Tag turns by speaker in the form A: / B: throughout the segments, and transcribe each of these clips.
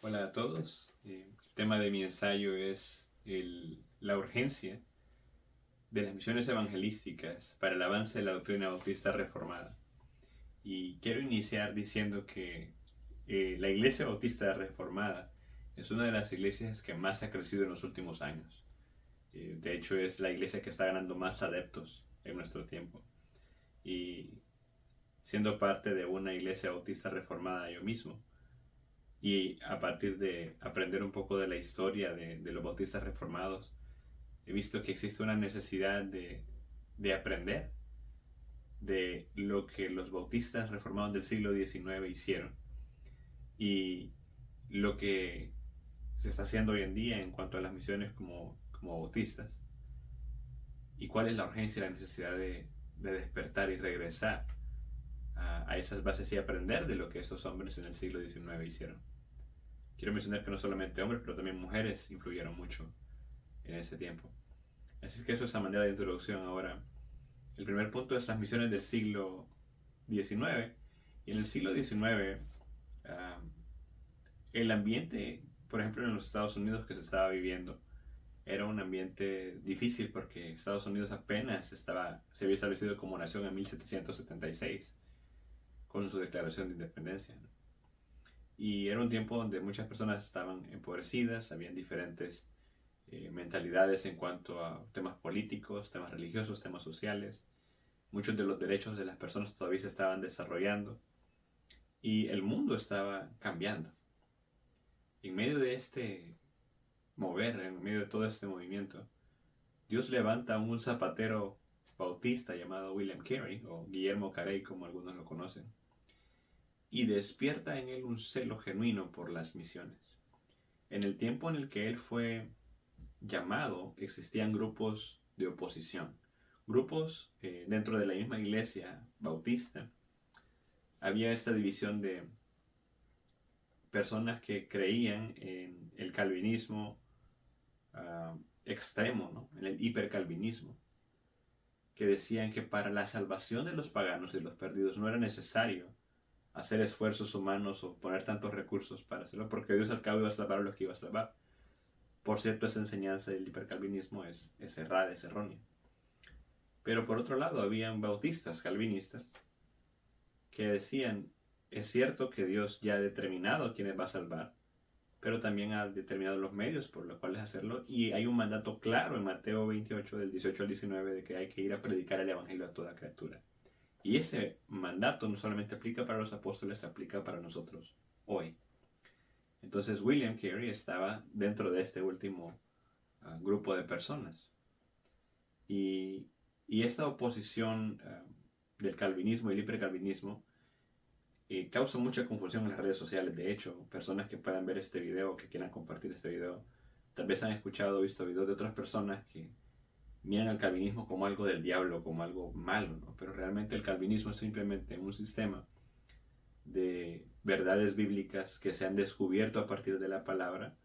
A: Hola a todos. El tema de mi ensayo es la urgencia de las misiones evangelísticas para el avance de la doctrina bautista reformada. Y quiero iniciar diciendo que la Iglesia Bautista Reformada es una de las iglesias que más ha crecido en los últimos años. De hecho, es la iglesia que está ganando más adeptos en nuestro tiempo. Y siendo parte de una iglesia bautista reformada yo mismo, y a partir de aprender un poco de la historia de los bautistas reformados, he visto que existe una necesidad de aprender de lo que los bautistas reformados del siglo XIX hicieron y lo que se está haciendo hoy en día en cuanto a las misiones como bautistas, y cuál es la urgencia y la necesidad de despertar y regresar a esas bases y aprender de lo que estos hombres en el siglo XIX hicieron. Quiero mencionar que no solamente hombres, pero también mujeres influyeron mucho en ese tiempo. Así es que eso es a manera de introducción. Ahora, el primer punto es las misiones del siglo XIX. Y en el siglo XIX, uh, el ambiente, por ejemplo, en los Estados Unidos que se estaba viviendo, era un ambiente difícil porque Estados Unidos apenas se había establecido como nación en 1776 con su declaración de independencia, ¿no? Y era un tiempo donde muchas personas estaban empobrecidas, habían diferentes mentalidades en cuanto a temas políticos, temas religiosos, temas sociales. Muchos de los derechos de las personas todavía se estaban desarrollando y el mundo estaba cambiando. En medio de este mover, en medio de todo este movimiento, Dios levanta a un zapatero bautista llamado William Carey, o Guillermo Carey como algunos lo conocen, y despierta en él un celo genuino por las misiones. En el tiempo en el que él fue llamado, existían grupos de oposición, grupos dentro de la misma iglesia bautista. Había esta división de personas que creían en el calvinismo extremo, ¿no? En el hipercalvinismo, que decían que para la salvación de los paganos y los perdidos no era necesario hacer esfuerzos humanos o poner tantos recursos para hacerlo, porque Dios al cabo iba a salvar a los que iba a salvar. Por cierto, esa enseñanza del hipercalvinismo es errada, es errónea. Pero por otro lado, habían bautistas calvinistas que decían, es cierto que Dios ya ha determinado quiénes va a salvar, pero también ha determinado los medios por los cuales hacerlo, y hay un mandato claro en Mateo 28, del 18 al 19, de que hay que ir a predicar el evangelio a toda criatura. Y ese mandato no solamente aplica para los apóstoles, aplica para nosotros hoy. Entonces William Carey estaba dentro de este último grupo de personas. Y, y esta oposición del calvinismo y el hipercalvinismo causa mucha confusión en las redes sociales. De hecho, personas que puedan ver este video o que quieran compartir este video, tal vez han escuchado o visto videos de otras personas que miran al calvinismo como algo del diablo, como algo malo, ¿no? Pero realmente el calvinismo es simplemente un sistema de verdades bíblicas que se han descubierto a partir de la palabra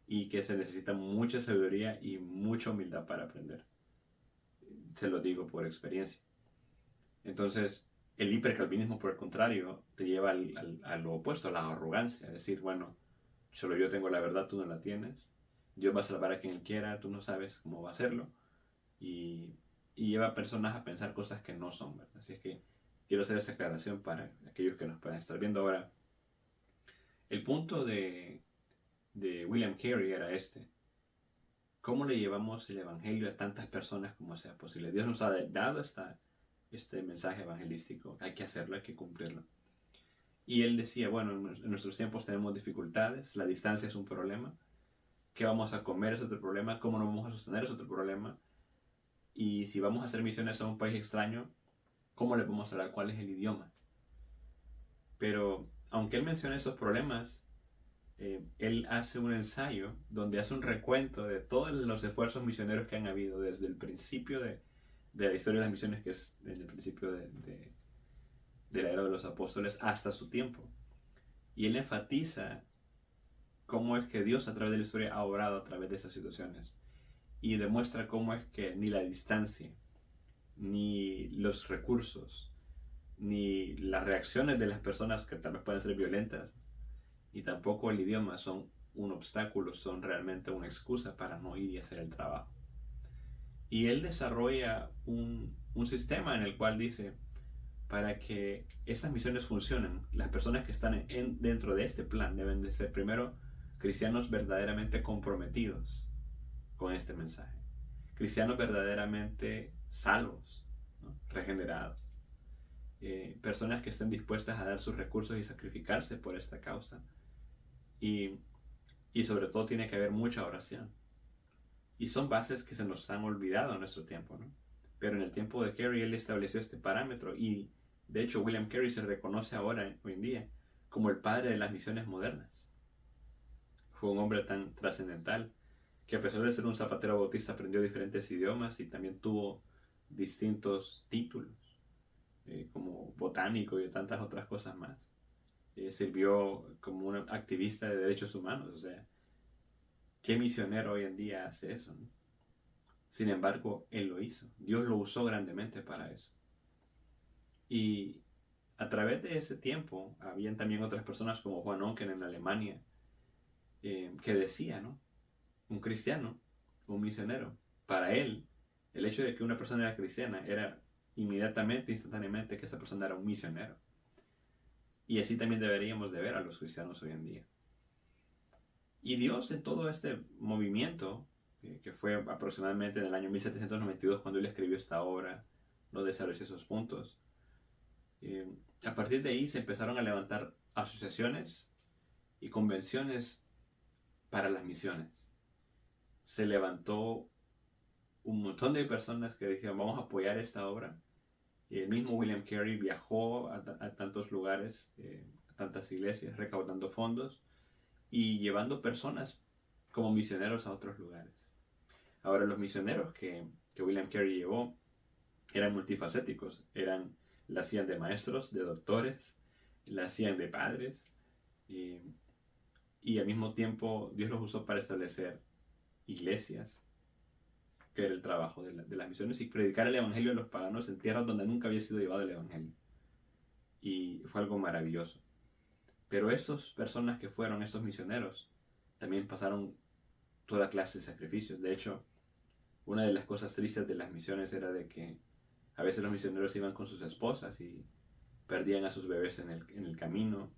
A: y que se necesita mucha sabiduría y mucha humildad para aprender. Se lo digo por experiencia. Entonces, el hipercalvinismo, por el contrario, te lleva a lo opuesto, a la arrogancia. Es decir, bueno, solo yo tengo la verdad, tú no la tienes. Dios va a salvar a quien Él quiera, tú no sabes cómo va a hacerlo. Y, y lleva a personas a pensar cosas que no son, ¿verdad? Así es que quiero hacer esa aclaración para aquellos que nos puedan estar viendo ahora. El punto de William Carey era este. ¿Cómo le llevamos el evangelio a tantas personas como sea posible? Dios nos ha dado este mensaje evangelístico. Hay que hacerlo, hay que cumplirlo. Y él decía, bueno, en nuestros tiempos tenemos dificultades, la distancia es un problema, qué vamos a comer es otro problema, cómo nos vamos a sostener es otro problema, y si vamos a hacer misiones a un país extraño, ¿cómo le podemos hablar? ¿Cuál es el idioma? Pero aunque él menciona esos problemas, él hace un ensayo donde hace un recuento de todos los esfuerzos misioneros que han habido desde el principio de la historia de las misiones, que es desde el principio de la era de los apóstoles hasta su tiempo. Y él enfatiza cómo es que Dios a través de la historia ha obrado a través de esas situaciones. Y demuestra cómo es que ni la distancia, ni los recursos, ni las reacciones de las personas que tal vez pueden ser violentas, y tampoco el idioma son un obstáculo, son realmente una excusa para no ir y hacer el trabajo. Y él desarrolla un sistema en el cual dice, para que estas misiones funcionen, las personas que están dentro de este plan deben de ser primero cristianos verdaderamente comprometidos con este mensaje, cristianos verdaderamente salvos, ¿no? Regenerados, personas que estén dispuestas a dar sus recursos y sacrificarse por esta causa, y, y sobre todo tiene que haber mucha oración. Y son bases que se nos han olvidado en nuestro tiempo, ¿no? Pero en el tiempo de Carey él estableció este parámetro, y de hecho William Carey se reconoce ahora, hoy en día, como el padre de las misiones modernas. Fue un hombre tan trascendental que, a pesar de ser un zapatero bautista, aprendió diferentes idiomas y también tuvo distintos títulos, como botánico y tantas otras cosas más. Sirvió como un activista de derechos humanos. O sea, ¿qué misionero hoy en día hace eso, no? Sin embargo, él lo hizo. Dios lo usó grandemente para eso. Y a través de ese tiempo, habían también otras personas como Juan Onken en Alemania, que decía, ¿no? Un cristiano, un misionero, para él, el hecho de que una persona era cristiana era inmediatamente, instantáneamente, que esa persona era un misionero. Y así también deberíamos de ver a los cristianos hoy en día. Y Dios, en todo este movimiento, que fue aproximadamente en el año 1792 cuando él escribió esta obra, no desarrolló esos puntos, a partir de ahí se empezaron a levantar asociaciones y convenciones para las misiones. Se levantó un montón de personas que dijeron, vamos a apoyar esta obra. Y el mismo William Carey viajó a tantos lugares, a tantas iglesias, recaudando fondos y llevando personas como misioneros a otros lugares. Ahora, los misioneros que William Carey llevó eran multifacéticos. La hacían de maestros, de doctores, la hacían de padres, y al mismo tiempo Dios los usó para establecer iglesias, que era el trabajo de las misiones, y predicar el evangelio a los paganos en tierras donde nunca había sido llevado el evangelio. Y fue algo maravilloso. Pero estas personas que fueron estos misioneros también pasaron toda clase de sacrificios. De hecho, una de las cosas tristes de las misiones era de que a veces los misioneros iban con sus esposas y perdían a sus bebés en el camino,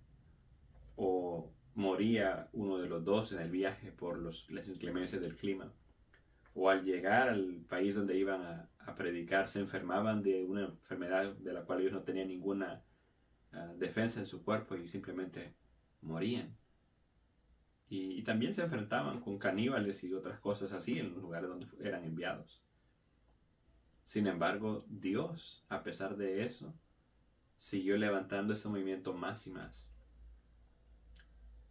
A: o moría uno de los dos en el viaje por las inclemencias del clima, o al llegar al país donde iban a predicar se enfermaban de una enfermedad de la cual ellos no tenían ninguna defensa en su cuerpo y simplemente morían. Y también se enfrentaban con caníbales y otras cosas así en los lugares donde eran enviados. Sin embargo, Dios, a pesar de eso, siguió levantando este movimiento más y más.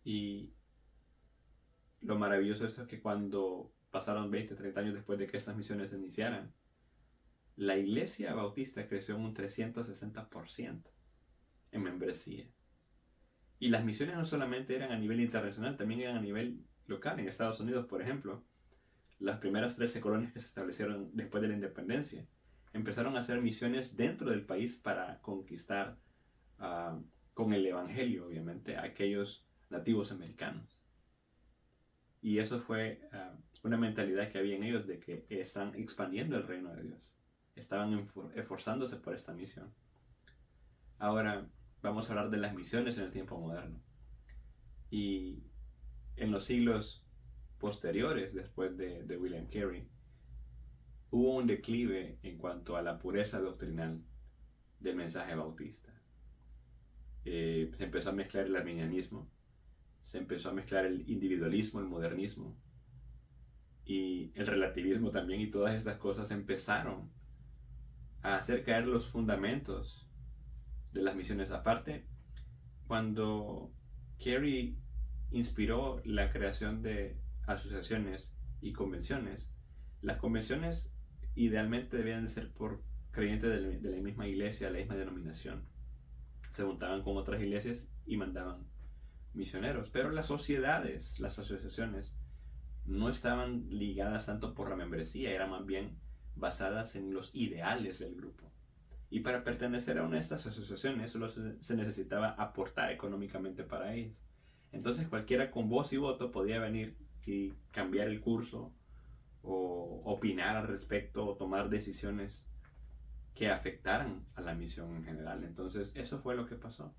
A: Y lo maravilloso es que cuando pasaron 20, 30 años después de que estas misiones se iniciaran, la iglesia bautista creció un 360% en membresía. Y las misiones no solamente eran a nivel internacional, también eran a nivel local. En Estados Unidos, por ejemplo, las primeras 13 colonias que se establecieron después de la independencia empezaron a hacer misiones dentro del país para conquistar con el evangelio, obviamente, a aquellos nativos americanos. Y eso fue una mentalidad que había en ellos de que están expandiendo el reino de Dios. Estaban esforzándose por esta misión. Ahora vamos a hablar de las misiones en el tiempo moderno. Y en los siglos posteriores, después de William Carey, hubo un declive en cuanto a la pureza doctrinal del mensaje bautista. Se empezó a mezclar el arminianismo, se empezó a mezclar el individualismo, el modernismo y el relativismo también, y todas estas cosas empezaron a hacer caer los fundamentos de las misiones. Aparte, cuando Carey inspiró la creación de asociaciones y convenciones, las convenciones idealmente debían de ser por creyentes de la misma iglesia, la misma denominación. Se juntaban con otras iglesias y mandaban misioneros, pero las sociedades, las asociaciones, no estaban ligadas tanto por la membresía, eran más bien basadas en los ideales del grupo. Y para pertenecer a una de estas asociaciones solo se necesitaba aportar económicamente para ellas. Entonces cualquiera con voz y voto podía venir y cambiar el curso o opinar al respecto o tomar decisiones que afectaran a la misión en general. Entonces eso fue lo que pasó.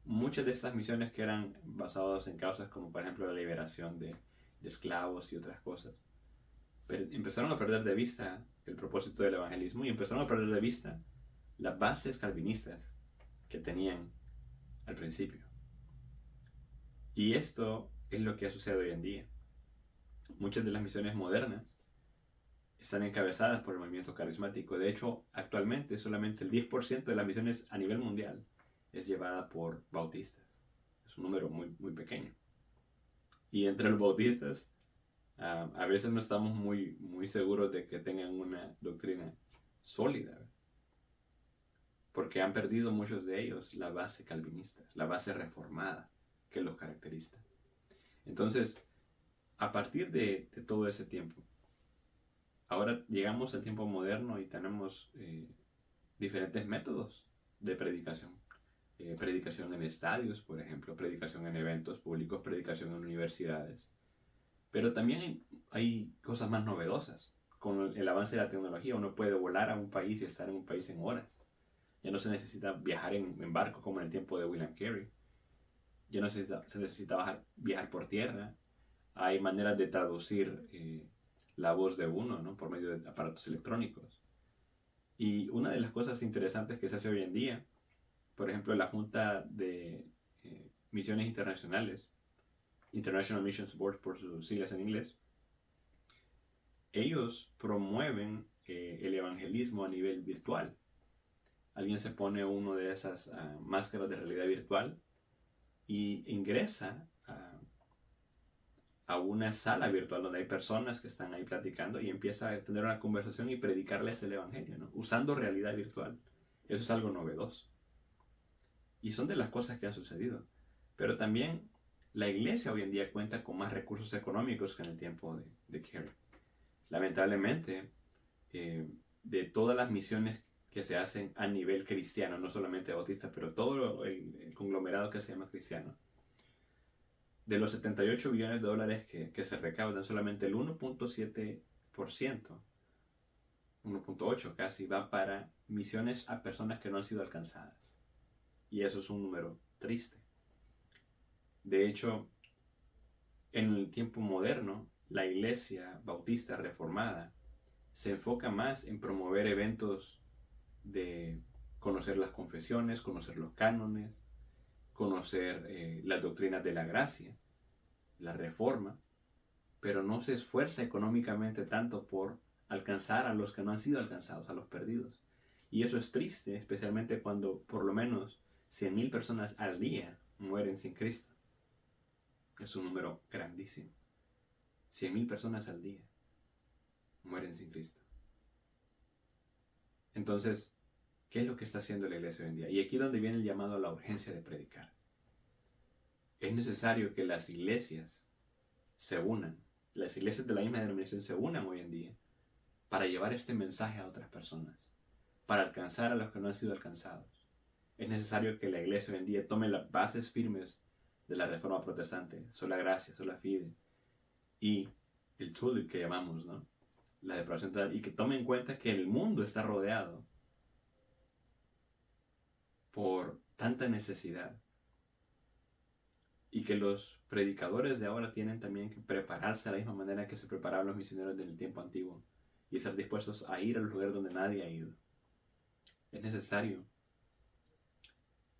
A: Muchas de estas misiones que eran basadas en causas como por ejemplo la liberación de esclavos y otras cosas, pero empezaron a perder de vista el propósito del evangelismo y empezaron a perder de vista las bases calvinistas que tenían al principio. Y esto es lo que ha sucedido hoy en día. Muchas de las misiones modernas están encabezadas por el movimiento carismático. De hecho, actualmente solamente el 10% de las misiones a nivel mundial es llevada por bautistas. Es un número muy, muy pequeño. Y entre los bautistas, a veces no estamos muy, muy seguros de que tengan una doctrina sólida, porque han perdido muchos de ellos la base calvinista, la base reformada que los caracteriza. Entonces, a partir de todo ese tiempo, ahora llegamos al tiempo moderno y tenemos diferentes métodos de predicación. Predicación en estadios, por ejemplo, predicación en eventos públicos, predicación en universidades. Pero también hay cosas más novedosas. Con el avance de la tecnología uno puede volar a un país y estar en un país en horas. Ya no se necesita viajar en barco como en el tiempo de William Carey. Ya no se necesita viajar por tierra. Hay maneras de traducir la voz de uno, ¿no? Por medio de aparatos electrónicos. Y una de las cosas interesantes que se hace hoy en día, por ejemplo, la Junta de Misiones Internacionales, International Missions Board por sus siglas en inglés, ellos promueven el evangelismo a nivel virtual. Alguien se pone uno de esas máscaras de realidad virtual y ingresa a una sala virtual donde hay personas que están ahí platicando y empieza a tener una conversación y predicarles el evangelio, ¿no? Usando realidad virtual. Eso es algo novedoso. Y son de las cosas que han sucedido. Pero también la iglesia hoy en día cuenta con más recursos económicos que en el tiempo de Carey. Lamentablemente, de todas las misiones que se hacen a nivel cristiano, no solamente bautistas, pero todo el conglomerado que se llama cristiano, de los 78 billones de dólares que se recaudan, solamente el 1.7%, 1.8% casi, va para misiones a personas que no han sido alcanzadas. Y eso es un número triste. De hecho, en el tiempo moderno, la iglesia bautista reformada se enfoca más en promover eventos de conocer las confesiones, conocer los cánones, conocer las doctrinas de la gracia, la reforma, pero no se esfuerza económicamente tanto por alcanzar a los que no han sido alcanzados, a los perdidos. Y eso es triste, especialmente cuando por lo menos 100,000 personas al día mueren sin Cristo. Es un número grandísimo. 100,000 personas al día mueren sin Cristo. Entonces, ¿qué es lo que está haciendo la iglesia hoy en día? Y aquí es donde viene el llamado a la urgencia de predicar. Es necesario que las iglesias se unan, las iglesias de la misma denominación se unan hoy en día para llevar este mensaje a otras personas, para alcanzar a los que no han sido alcanzados. Es necesario que la iglesia hoy en día tome las bases firmes de la reforma protestante, sola gracia, sola fide, y el tulip que llamamos, ¿no? La depravación total, y que tome en cuenta que el mundo está rodeado por tanta necesidad y que los predicadores de ahora tienen también que prepararse de la misma manera que se preparaban los misioneros del tiempo antiguo y estar dispuestos a ir a los lugares donde nadie ha ido. Es necesario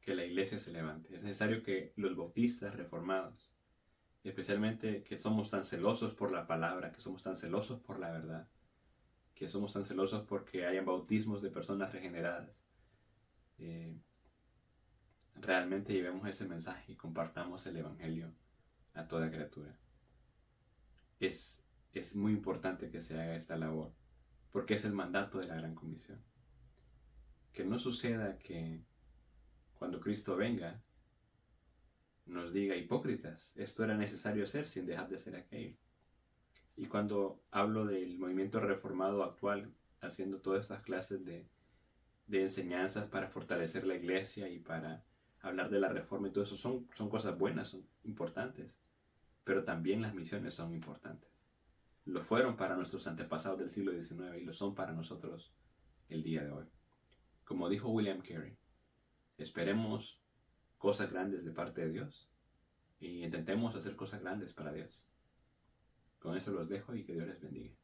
A: que la iglesia se levante, es necesario que los bautistas reformados, especialmente que somos tan celosos por la palabra, que somos tan celosos por la verdad, que somos tan celosos porque hayan bautismos de personas regeneradas, realmente llevemos ese mensaje y compartamos el evangelio a toda criatura. Es muy importante que se haga esta labor, porque es el mandato de la Gran Comisión. Que no suceda que cuando Cristo venga nos diga: hipócritas, esto era necesario hacer sin dejar de hacer aquello. Y cuando hablo del movimiento reformado actual, haciendo todas estas clases de enseñanzas para fortalecer la iglesia y para hablar de la reforma y todo eso son cosas buenas, son importantes. Pero también las misiones son importantes. Lo fueron para nuestros antepasados del siglo XIX y lo son para nosotros el día de hoy. Como dijo William Carey, esperemos cosas grandes de parte de Dios y intentemos hacer cosas grandes para Dios. Con eso los dejo y que Dios les bendiga.